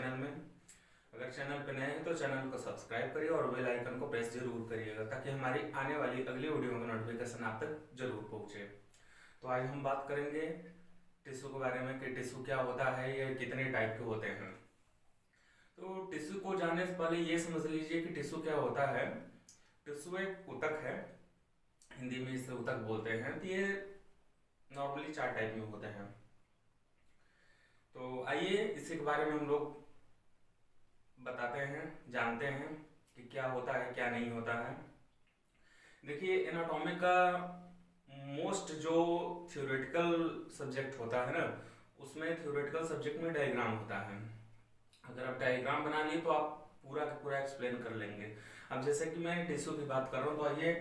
Channel में। अगर channel पर नए हैं तो चैनल को सब्सक्राइब करिए और बेल आइकन को प्रेस जरूर करिएगा ताकि हमारी आने वाली अगली वीडियो का नोटिफिकेशन आप तक जरूर पहुँचे। तो आज हम बात करेंगे टिश्यू के बारे में कि टिश्यू क्या होता है, ये कितने टाइप के होते हैं। तो टिश्यू को जानने से पहले ये समझ लीजिए कि टिश्यू क्या होता है। टिश्यू एक ऊतक है, हिंदी में इसे ऊतक बोलते हैं। तो ये नॉर्मली 4 टाइप में होते हैं। तो आइए इसी के बारे में हम लोग बताते हैं, जानते हैं कि क्या होता है क्या नहीं होता है। देखिए, एनाटॉमी का मोस्ट जो थ्योरेटिकल सब्जेक्ट होता है ना, उसमें थ्योरेटिकल सब्जेक्ट में डायग्राम होता है। अगर आप डायग्राम बना लिए तो आप पूरा का पूरा एक्सप्लेन कर लेंगे। अब जैसे कि मैं टिश्यू की बात कर रहा हूँ, तो आइए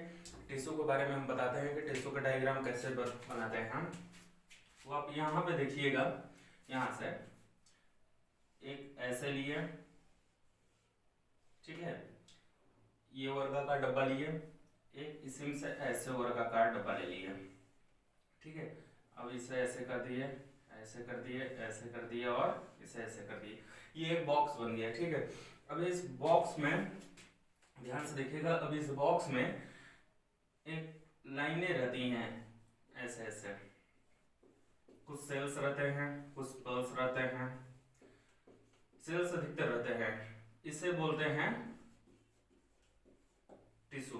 टिश्यू के बारे में हम बताते हैं कि टिश्यू का डायग्राम कैसे बनाते हैं हम। तो आप यहाँ पे देखिएगा, यहाँ से एक ऐसे लिए, ठीक है, ये वर्गाकार डब्बा लिए, एक इसी से ऐसे वर्गाकार डब्बा ले लिए, ठीक है। अब इसे ऐसे कर दिए, ऐसे कर दिए, ऐसे कर दिए और इसे ऐसे कर दिए, ये एक बॉक्स बन गया, ठीक है। अब इस बॉक्स में ध्यान से देखिएगा, अब इस बॉक्स में एक लाइनें रहती हैं ऐसे ऐसे, कुछ सेल्स रहते हैं, कुछ पल्स रहते हैं। सेल्स अधिकतर रहते हैं, इसे बोलते हैं टिश्यू।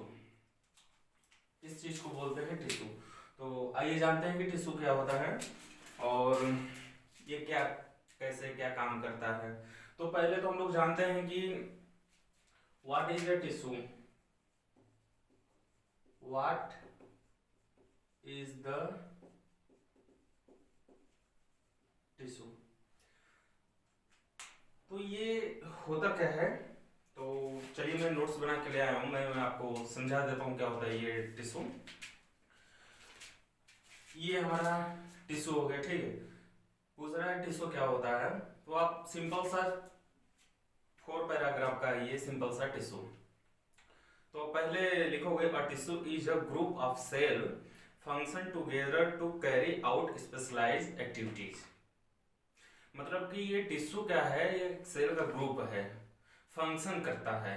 इस चीज को बोलते हैं टिश्यू। तो आइए जानते हैं कि टिश्यू क्या होता है और ये क्या, कैसे क्या काम करता है। तो पहले तो हम लोग जानते हैं कि what is a tissue. What is the tissue. तो ये होता क्या है, तो चलिए मैं नोट्स बना के ले आया हूं, मैं आपको समझा देता हूँ क्या होता है ये टिश्यू। ये हमारा टिश्यू हो गया, ठीक है। पूछ रहा है टिश्यू क्या होता है, तो आप सिंपल सा 4 पैराग्राफ का है ये सिंपल सा टिश्यू। तो पहले लिखोगे a tissue is a group of cell function together to carry out specialised activities. मतलब कि ये टिश्यू क्या है, ये सेल का ग्रुप है, फंक्शन करता है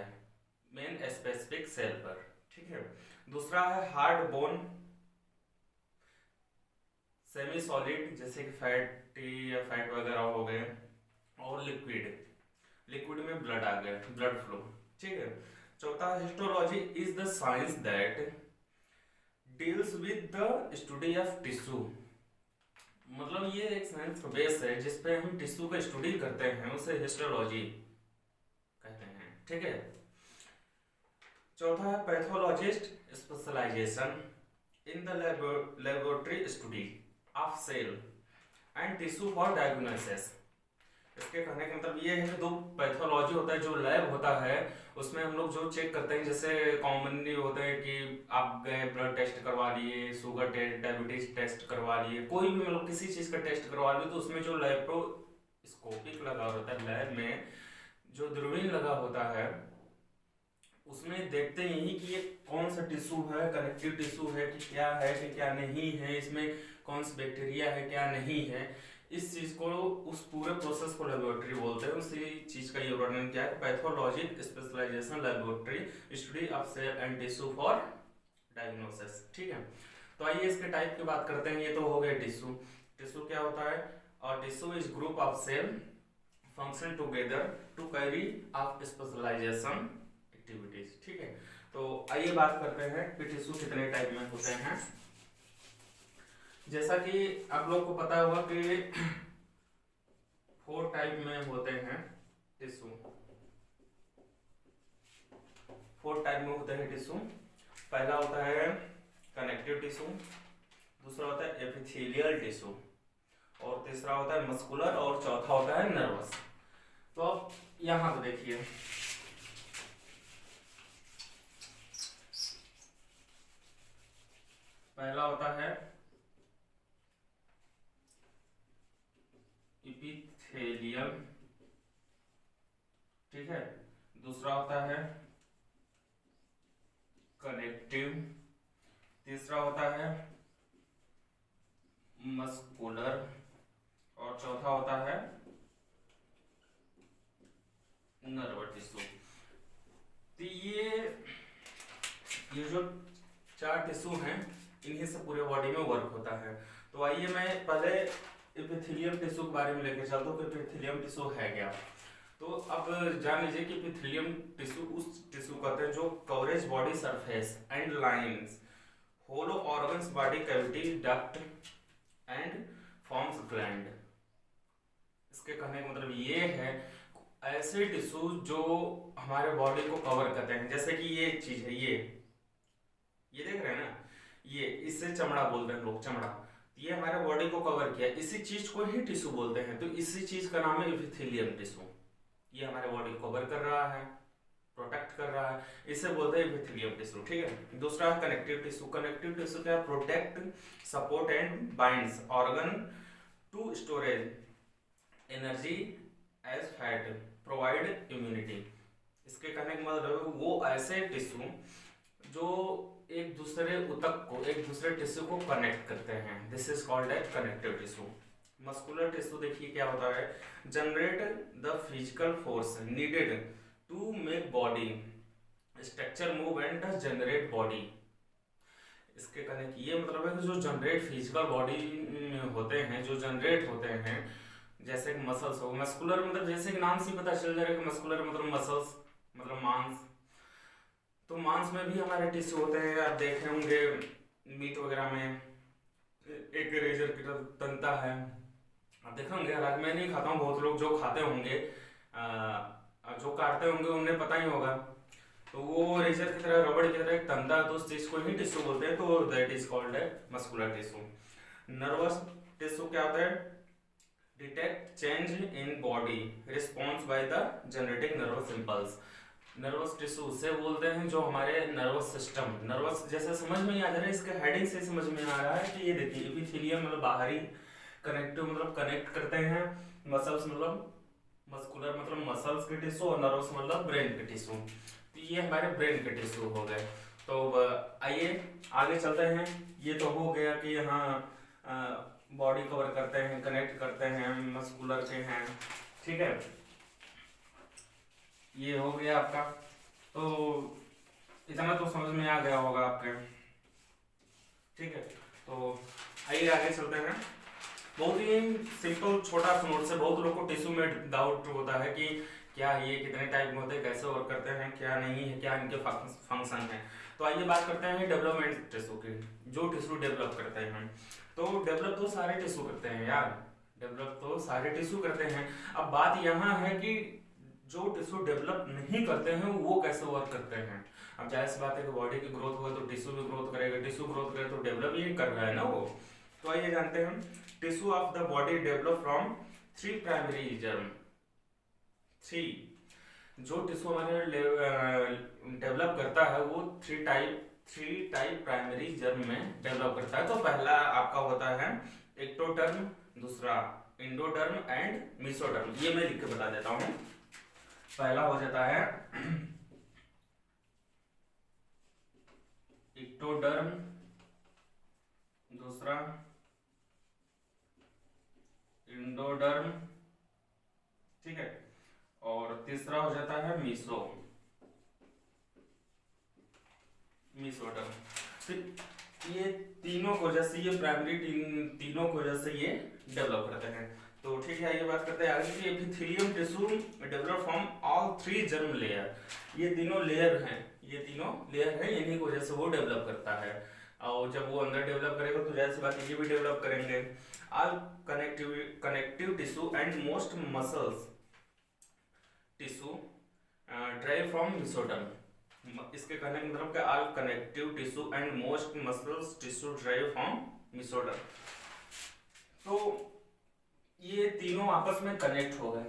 मेन स्पेसिफिक सेल पर, ठीक है। दूसरा है हार्ड बोन, सेमी सॉलिड जैसे कि फैटी या फैट वगैरह हो गए, और लिक्विड, लिक्विड में ब्लड आ गया, ब्लड फ्लो, ठीक है। चौथा histology is the science that deals with the study of tissue. मतलब ये एक साइंस बेस है जिसपे हम टिश्यू का स्टडी करते हैं, उसे हिस्टोलॉजी कहते हैं, ठीक है। चौथा है pathologist specialisation in the laboratory study of cell and tissue for diagnosis. इसके कहने का मतलब ये है कि दो पैथोलॉजी होता है, जो लैब होता है उसमें हम लोग जो चेक करते हैं, जैसे कॉमनली होते हैं कि आप गए ब्लड टेस्ट करवा लिए, शुगर टेस्ट, डायबिटीज टेस्ट करवा लिए, कोई भी मतलब किसी चीज का टेस्ट करवा लिए, तो उसमें जो लैप्रोस्कोपिक लगा होता है, लैब में जो दूरबीन लगा होता है, उसमें देखते ही कि ये कौन सा टिश्यू है, कनेक्टिव टिश्यू है कि क्या नहीं है, इसमें कौन सा बैक्टीरिया है क्या नहीं है। इस चीज को, उस पूरे प्रोसेस को लेबोरेटरी बोलते हैं। उसी चीज का ये वर्णन क्या है, pathologic specialisation laboratory study of cell and tissue for diagnosis, ठीक है। तो आइए इसके टाइप की बात करते हैं। ये तो हो गया टिश्यू। टिश्यू क्या होता है, और tissue is group of cell function together to carry of specialisation activities, ठीक है। तो आइए बात करते हैं कि टिश्यू कितने टाइप में होते हैं। जैसा कि आप लोग को पता होगा कि 4 टाइप में होते हैं टिश्यू। 4 टाइप में होते हैं टिश्यू। पहला होता है कनेक्टिव टिश्यू, दूसरा होता है एपिथेलियल टिश्यू, और तीसरा होता है मस्कुलर, और चौथा होता है नर्वस। तो अब यहां पे देखिए, पहला होता है इपिथेलियम, ठीक है। दूसरा होता है कनेक्टिव, तीसरा होता है मस्कुलर, और चौथा होता है नर्व टिश्यू। तो ये जो 4 टिश्यू हैं इन्हीं से पूरे बॉडी में वर्क होता है। तो आइए मैं पहले एपिथेलियम टिश्यू के बारे में लेकर चलता हूँ कि एपिथेलियम टिश्यू है क्या। तो अब जान लीजिए कि एपिथेलियम टिश्यू उस टिश्यू कहते हैं जो coverage body surface and lines hollow organs body cavity duct and forms gland. इसके कहने का मतलब ये है ऐसे टिश्यू जो हमारे बॉडी को कवर करते हैं, जैसे कि ये चीज है, ये देख रहे हैं ना, ये इससे चमड़ा बोलते हैं लोग, चमड़ा। ये हमारे बॉडी को कवर किया, इसी चीज को ही टिश्यू बोलते हैं। तो इसी चीज का नाम है एपिथेलियम टिश्यू। ये हमारे बॉडी को कवर कर रहा है, प्रोटेक्ट कर रहा है, इसे बोलते हैं एपिथेलियम टिश्यू। ठीक है। दूसरा है कनेक्टिव टिश्यू। कनेक्टिव टिश्यू क्या है? Protect, support and binds organ to storage energy as fat, provide immunity. इसके कहने का मतलब वो ऐसे टिश्यू जो एक दूसरे ऊतक को, एक दूसरे टिश्यू को कनेक्ट करते हैं। This is called as connective tissue. Muscular tissue देखिए क्या होता है, generate the physical force needed to make body structure move and generate body. इसके कहने की ये मतलब है कि जो जनरेट फिजिकल बॉडी में होते हैं, जो जनरेट होते हैं, जैसे कि मसल्स हो। मस्कुलर मतलब जैसे कि नाम से पता चल जाएगा कि मस्कुलर मतलब मसल्स, मतलब मांस। तो मांस में भी हमारे टिश्यू होते हैं, आप देखे होंगे मीट वगैरह में एक रेजर की तंता है, आप देखे होंगे। हालांकि मैं नहीं खाता हूँ, बहुत लोग जो खाते होंगे, जो काटते होंगे उन्हें पता ही होगा। तो वो रेजर की तरह, रबड़ की तरह एक तंता है, तो उस चीज को ही टिश्यू बोलते हैं। तो दैट इज कॉल्ड है मस्कुलर टिश्यू। नर्वस टिश्यू क्या होता है? Detect change in body response by the generating nervous impulse. Nervous tissue उसे बोलते हैं जो हमारे नर्वस सिस्टम, नर्वस जैसे समझ में ही आ जा रहा है, इसके हेडिंग से समझ में आ रहा है कि ये देखिए एपिथेलियम मतलब बाहरी, कनेक्टिव मतलब कनेक्ट करते हैं, मसल्स मतलब मस्कुलर मतलब मसल्स के टिश्यू, और नर्वस मतलब ब्रेन के टिश्यू। तो ये हमारे ब्रेन के टिश्यू हो गए। तो आइए आगे चलते हैं। ये तो हो गया कि यहाँ बॉडी कवर करते हैं, कनेक्ट करते हैं, मस्कुलर के हैं। ठीक है, ये हो गया आपका। तो इतना तो समझ में आ गया होगा आपके। ठीक है, तो आइए आगे चलते हैं। बहुत ही सिंपल छोटा सा नोट से बहुत लोगों को टिश्यू में डाउट होता है कि क्या ये कितने टाइप में होते हैं, कैसे वर्क करते हैं, क्या नहीं है, क्या इनके फंक्शन है। तो आइए बात करते हैं डेवलपमेंट टिश्यू की, जो टिश्यू डेवलप करते हैं। तो डेवलप तो सारे टिश्यू करते हैं यार, डेवलप तो सारे टिश्यू करते हैं। अब बात यहाँ है कि जो टिश्यू डेवलप नहीं करते हैं वो कैसे वर्क करते हैं। अब जाहिर सी बात है कि बॉडी की ग्रोथ होगा तो टिश्यू भी ग्रोथ करेगा, टिश्यू ग्रोथ करेगा तो डेवलप ही कर रहा है ना वो। तो आइए जानते हैं, tissue of the body develop from 3 primary germ. 3 जो टिश्यू हमारे डेवलप करता है वो 3 टाइप प्राइमरी जर्म में डेवलप करता है। तो पहला आपका होता है एक्टोडर्म, दूसरा एंडोडर्म एंड मेसोडर्म। ये मैं लिख के बता देता हूँ। पहला हो जाता है एक्टोडर्म, दूसरा एंडोडर्म, ठीक है, और तीसरा हो जाता है मेसोडर्म। फिर ये तीनों को जैसे ये प्राइमरी तीनों को जैसे ये डेवलप करते हैं। तो ठीक है, ये बात करते हैं आगे कि epithelium tissue develop from all 3 germ layer. ये तीनों लेयर हैं, इन्हीं की वजह से वो डेवलप करता है। और जब वो अंदर डेवलप करेगा तो जैसे बात ये भी डेवलप करेंगे। All connective tissue and most muscles tissue drive from mesoderm. इसके कहने का मतलब कि all connective tissue and most muscles tissue drive from mesoderm. तो ये तीनों आपस में कनेक्ट हो गए।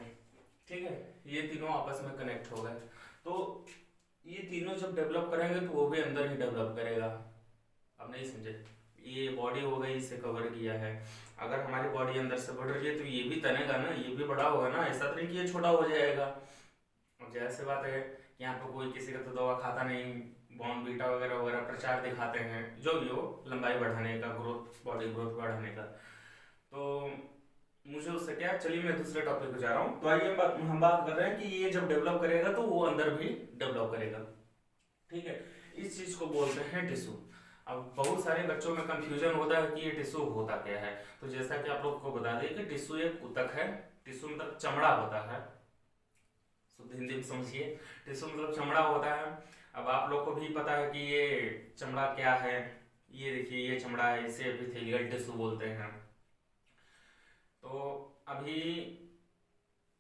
ठीक है, ये तीनों आपस में कनेक्ट हो गए। तो ये तीनों जब डेवलप करेंगे तो वो भी अंदर ही डेवलप करेगा। अब नहीं समझे, ये बॉडी हो गई, इसे कवर किया है। अगर हमारी बॉडी अंदर से बढ़ रही है तो ये भी तनेगा ना, ये भी बड़ा होगा ना, ऐसा तो नहीं कि ये छोटा हो जाएगा। अब जैसे बात है कि यहाँ पर कोई किसी का तो दवा खाता नहीं, बॉर्नवीटा वगैरह वगैरह प्रचार दिखाते हैं, जो भी हो लंबाई बढ़ाने का, ग्रोथ, बॉडी ग्रोथ बढ़ाने का। तो मुझे उससे क्या, चलिए मैं दूसरे टॉपिक पे जा रहा हूँ। तो आइए हम बात कर रहे हैं कि ये जब डेवलप करेगा तो वो अंदर भी डेवलप करेगा। ठीक है, इस चीज को बोलते हैं टिश्यू। अब बहुत सारे बच्चों में कंफ्यूजन होता है कि ये टिश्यू होता क्या है। तो जैसा कि आप लोग को बता दें कि टिश्यू एक ऊतक है। टिश्यू मतलब चमड़ा होता है, शुद्ध हिंदी में समझिए। टिश्यू मतलब चमड़ा होता है। अब आप लोग को भी पता है कि ये चमड़ा क्या है। ये देखिए, ये चमड़ा है, इसे एपिथेलियल टिश्यू बोलते हैं। तो अभी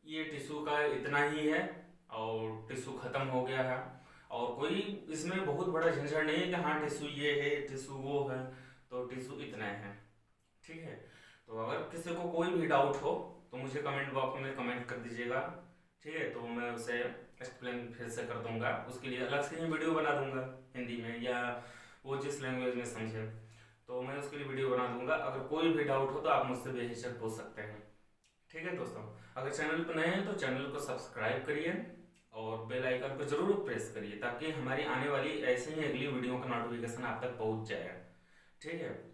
ये टिश्यू का इतना ही है, और टिश्यू खत्म हो गया है। और कोई इसमें बहुत बड़ा झंझट नहीं है कि हाँ टिश्यू ये है, टिश्यू वो है। तो टिश्यू इतना है। ठीक है, तो अगर किसी को कोई भी डाउट हो तो मुझे कमेंट बॉक्स में कमेंट कर दीजिएगा। ठीक है, तो मैं उसे एक्सप्लेन फिर से कर दूंगा, उसके लिए अलग से ही वीडियो बना दूंगा हिंदी में, या वो जिस लैंग्वेज में समझे तो मैं उसके लिए वीडियो बना दूंगा। अगर कोई भी डाउट हो तो आप मुझसे बेहिचक पूछ सकते हैं। ठीक है दोस्तों, अगर चैनल पर नए हैं तो चैनल को सब्सक्राइब करिए और बेल आइकन को जरूर प्रेस करिए, ताकि हमारी आने वाली ऐसे ही अगली वीडियो का नोटिफिकेशन आप तक पहुंच जाए। ठीक है।